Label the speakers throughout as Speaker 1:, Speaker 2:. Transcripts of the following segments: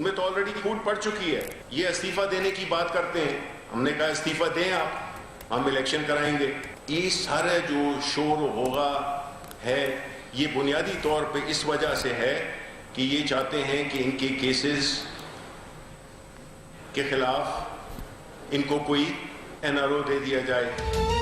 Speaker 1: उनमें तो ऑलरेडी फूट पड़ चुकी है। ये इस्तीफा देने की बात करते हैं, हमने कहा इस्तीफा दें आप, हम इलेक्शन कराएंगे। ये सारा जो शोर होगा है, ये बुनियादी तौर पे इस वजह से है कि ये चाहते हैं कि इनके केसेस के खिलाफ इनको कोई एनआरओ दे दिया जाए।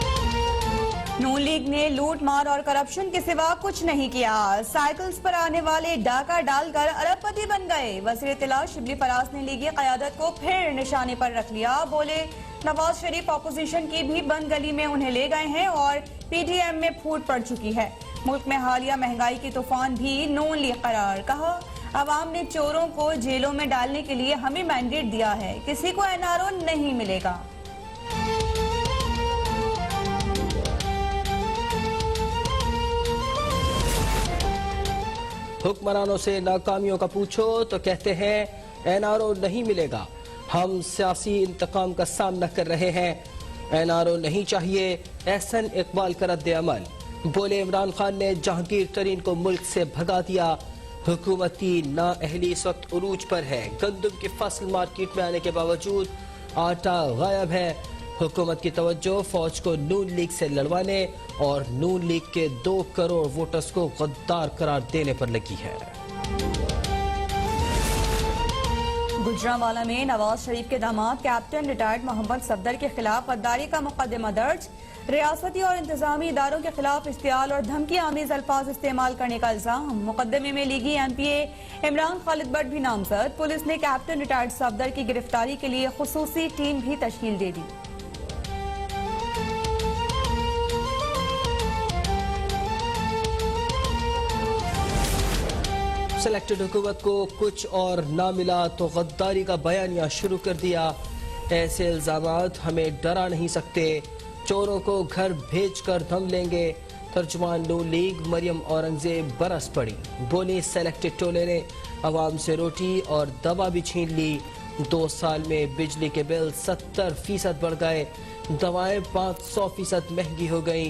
Speaker 2: नून लीग ने लूट मार और करप्शन के सिवा कुछ नहीं किया। साइकिल्स पर आने वाले डाका डालकर अरबपति बन गए। वज़ीर इत्तला शिबली फराज ने लीगी क़यादत को फिर निशाने पर रख लिया। बोले नवाज शरीफ अपोजिशन की भी बंद गली में उन्हें ले गए हैं और पीडीएम में फूट पड़ चुकी है। मुल्क में हालिया महंगाई की तूफान भी नून लीग करार। कहा अवाम ने चोरों को जेलों में डालने के लिए हमें मैंडेट दिया है, किसी को एनआरओ नहीं मिलेगा।
Speaker 3: हुक्मरानों से नाकामियों का पूछो तो कहते हैं एनआरओ नहीं मिलेगा। हम सियासी इंतकाम का सामना कर रहे हैं, एनआरओ नहीं चाहिए। एहसन इकबाल का रद्द अमल। बोले इमरान खान ने जहांगीर तरीन को मुल्क से भगा दिया। हुकूमती नाअहली इस वक्त उरूज पर है। गंदम की फसल मार्केट में आने के बावजूद आटा गायब है। हुकूमत की तवज्जो फौज को नून लीग से लड़वाने और नून लीग के 2 करोड़ वोटर्स को गद्दार करार देने पर लगी है।
Speaker 2: गुजरांवाला में नवाज शरीफ के दामाद कैप्टन रिटायर्ड मोहम्मद सफदर के खिलाफ गद्दारी का मुकदमा दर्ज। रियासती और इंतजामी इदारों के खिलाफ इश्तियाल और धमकी आमीज अल्फाज इस्तेमाल करने का इल्जाम। मुकदमे में लीगी एमपीए इमरान खालिद भट्ट भी नामजद। पुलिस ने कैप्टन रिटायर्ड सफदर की गिरफ्तारी के लिए खुसूसी टीम भी तश्कील दे दी।
Speaker 3: सिलेक्टेड हुकूमत को कुछ और ना मिला तो गद्दारी का बयानिया शुरू कर दिया। ऐसे इल्जामात हमें डरा नहीं सकते, चोरों को घर भेज कर दम लेंगे। तर्जुमान नून लीग मरियम औरंगजेब बरस पड़ी। बोली सेलेक्टेड टोले ने अवाम से रोटी और दवा भी छीन ली। 2 साल में बिजली के बिल 70% बढ़ गए। दवाएं 500% महंगी हो गई।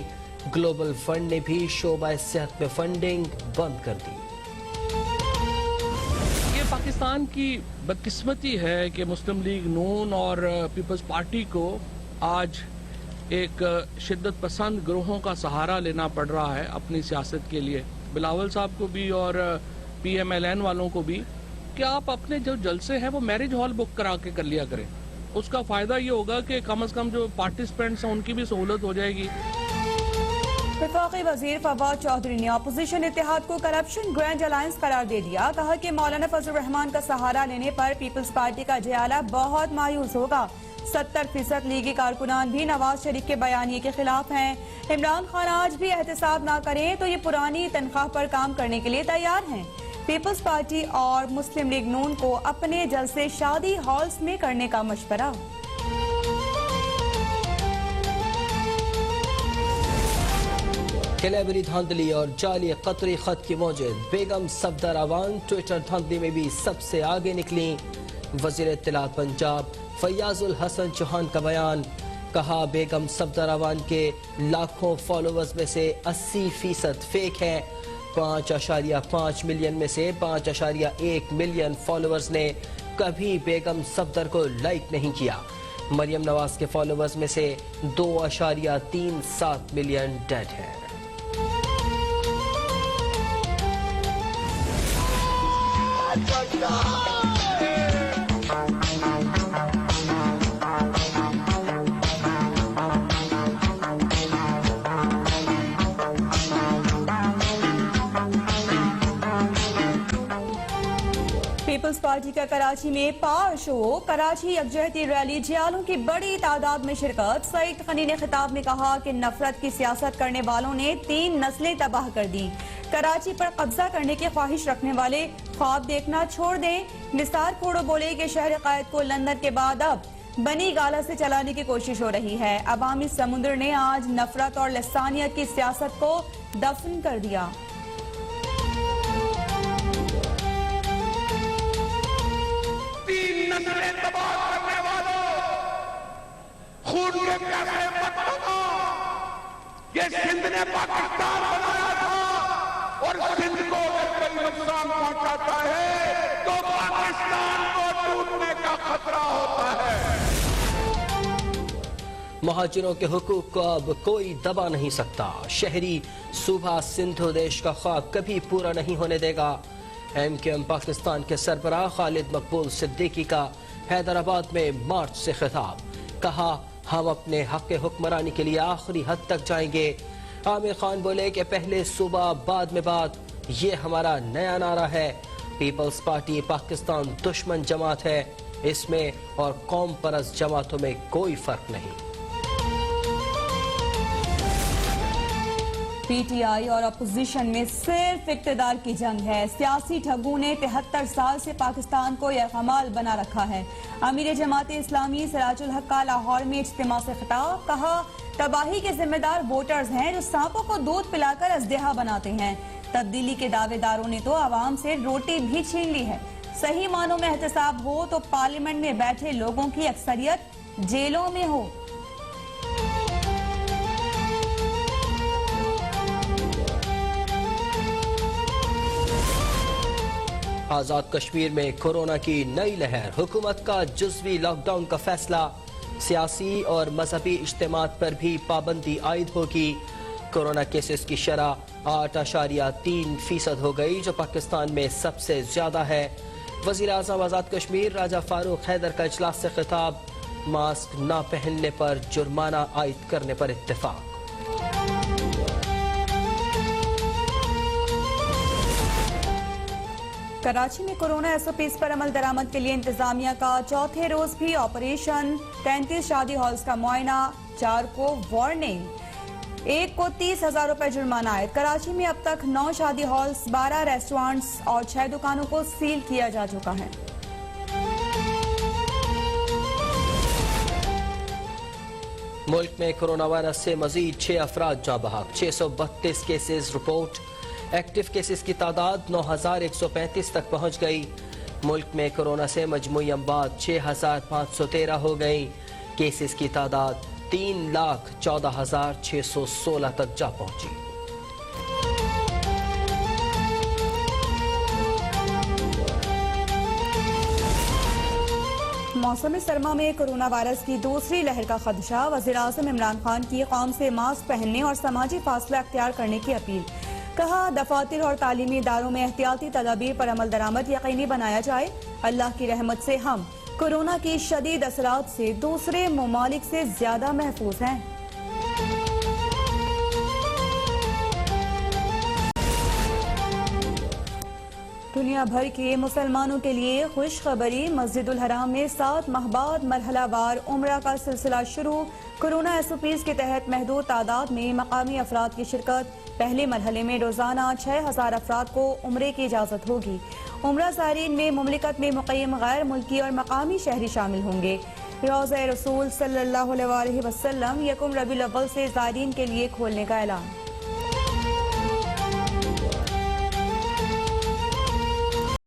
Speaker 3: ग्लोबल फंड ने भी शोबा सेहत में फंडिंग बंद कर दी।
Speaker 4: पाकिस्तान की बदकिस्मती है कि मुस्लिम लीग नून और पीपल्स पार्टी को आज एक शिद्दत पसंद ग्रोहों का सहारा लेना पड़ रहा है अपनी सियासत के लिए। बिलावल साहब को भी और PMLN वालों को भी कि आप अपने जो जलसे हैं वो मैरिज हॉल बुक करा के कर लिया करें। उसका फ़ायदा ये होगा कि कम से कम जो पार्टिसिपेंट्स हैं उनकी भी सहूलत हो जाएगी।
Speaker 2: वफाकी वजीर फवाद चौधरी ने अपोजिशन इत्तेहाद को करप्शन ग्रैंड अलायंस करार दे दिया। कहा कि मौलाना फजल रहमान का सहारा लेने पर पीपल्स पार्टी का जयाला बहुत मायूस होगा। 70% लीगी कारकुनान भी नवाज शरीफ के बयानिए के खिलाफ हैं। इमरान खान आज भी एहतसाब ना करें तो ये पुरानी तनख्वाह पर काम करने के लिए तैयार हैं। पीपल्स पार्टी और मुस्लिम लीग नून को अपने जलसे शादी हॉल्स में करने का मशवरा।
Speaker 3: क्लेवरी धांधली और जाली कतरी खत की मौजूद बेगम सफदर अवान ट्विटर धांधली में भी सबसे आगे निकली। वजीर इत्तलात पंजाब फयाजुल हसन चौहान का बयान। कहा बेगम सफदर अवान के लाखों फॉलोअर्स में से 80% फेक हैं। 5.5 मिलियन में से 5.1 मिलियन फॉलोअर्स ने कभी बेगम सफदर को लाइक नहीं किया। मरियम नवाज के फॉलोअर्स में से 2.37 मिलियन डेड हैं।
Speaker 2: पीपल्स पार्टी का कराची में पावर शो। कराची यकजहती रैली जियालों की बड़ी तादाद में शिरकत। सईद खनी ने खिताब में कहा कि नफरत की सियासत करने वालों ने 3 नस्लें तबाह कर दी। कराची पर कब्जा करने की ख्वाहिश रखने वाले ख्वाब देखना छोड़ दें। निसार कोड़ो बोले कि शहर कायद को लंदन के बाद अब बनी गाला से चलाने की कोशिश हो रही है। अवामी समुद्र ने आज नफरत और लसानियत की सियासत को दफन कर दिया।
Speaker 5: खून के प्यासे मत बनो। ये सिंध ने पाकिस्तान बनाया था और सिंध को अगर कोई नुकसान पहुंचाता है तो पाकिस्तान को का खतरा होता है।
Speaker 3: महाजिरों के हुकूक को अब कोई दबा नहीं सकता। शहरी सूबा सिंधु देश का ख्वाब कभी पूरा नहीं होने देगा। MQM पाकिस्तान के सरबराह खालिद मकबूल सिद्दीकी का हैदराबाद में मार्च से खिताब। कहा, हम अपने हक हुक्मरानी के लिए आखिरी हद तक जाएंगे। आमिर खान बोले कि पहले सूबा बाद में बात, ये हमारा नया नारा है। पीपल्स पार्टी पाकिस्तान दुश्मन जमात है, इसमें और कौम परस्त जमातों में कोई फर्क नहीं।
Speaker 2: PTI और अपोजिशन में सिर्फ इक्तदार की जंग है। सियासी ठगों ने 73 साल से पाकिस्तान को यरगमाल बना रखा है। अमीर जमात इस्लामी सिराजुल हक का लाहौर में इज्तिमा से खिताब। कहा, तबाही के जिम्मेदार वोटर्स हैं जो सांपों को दूध पिलाकर अजदेहा बनाते हैं। तब्दीली के दावेदारों ने तो आवाम से रोटी भी छीन ली है। सही मानों में एहतसाब हो तो पार्लियामेंट में बैठे लोगों की अक्सरियत जेलों में हो।
Speaker 3: आजाद कश्मीर में कोरोना की नई लहर। हुकूमत का जुज़वी लॉकडाउन का फैसला। सियासी और मजहबी इज्तिमात पर भी पाबंदी आयद होगी। कोरोना केसेस की शरह 8.3% हो गई, जो पाकिस्तान में सबसे ज्यादा है। वज़ीर आज़म आजाद कश्मीर राजा फारूक हैदर का इजलास से खिताब। मास्क न पहनने पर जुर्माना आयद करने पर इत्तेफाक।
Speaker 2: कराची में कोरोना SOPs पर अमल दरामद के लिए इंतजामिया का चौथे रोज भी ऑपरेशन। 33 शादी हॉल्स का मुआयना, 4 को वार्निंग, 1 को 30,000 रुपए जुर्माना आयद। कराची में अब तक 9 शादी हॉल्स, 12 रेस्टोरेंट्स और 6 दुकानों को सील किया जा चुका है।
Speaker 3: मुल्क में कोरोना वायरस से मजीद 6 अफराद जाँ बहक। 632 केसेस रिपोर्ट। एक्टिव केसेस की तादाद 9,135 तक पहुंच गई। मुल्क में कोरोना से मजमूई अमवात 6,513 हो गई। केसेस की तादाद 3,14,616 तक जा पहुंची।
Speaker 2: मौसम सरमा में कोरोना वायरस की दूसरी लहर का खदशा। वज़ीर-ए-आज़म इमरान खान की कौम से मास्क पहनने और समाजी फासला अख्तियार करने की अपील। कहा, दफातर और तालीमी इदारों में एहतियाती तदाबीर पर अमल दरामद यकीनी बनाया जाए। अल्लाह की रहमत से हम कोरोना की शदीद असरात से दूसरे ममालिक से ज्यादा महफूज हैं। दुनिया भर के मुसलमानों के लिए खुशखबरी। मस्जिदुल हराम में 7 माह बाद मरहलावार उम्रा का सिलसिला शुरू। कोरोना SOPs के तहत महदूद तादाद में मकामी अफराद की शिरकत। पहले मरहले में रोजाना 6,000 अफराद को उम्रे की इजाजत होगी। उम्रा ज़ायरीन में मुमलिकत में मुक़य्यम गैर मुल्की और मकामी शहरी शामिल होंगे। रोज़ा रसूल सल्लल्लाहु अलैहि वसल्लम 1 रबीउल अव्वल से ज़ायरीन के लिए खोलने का ऐलान।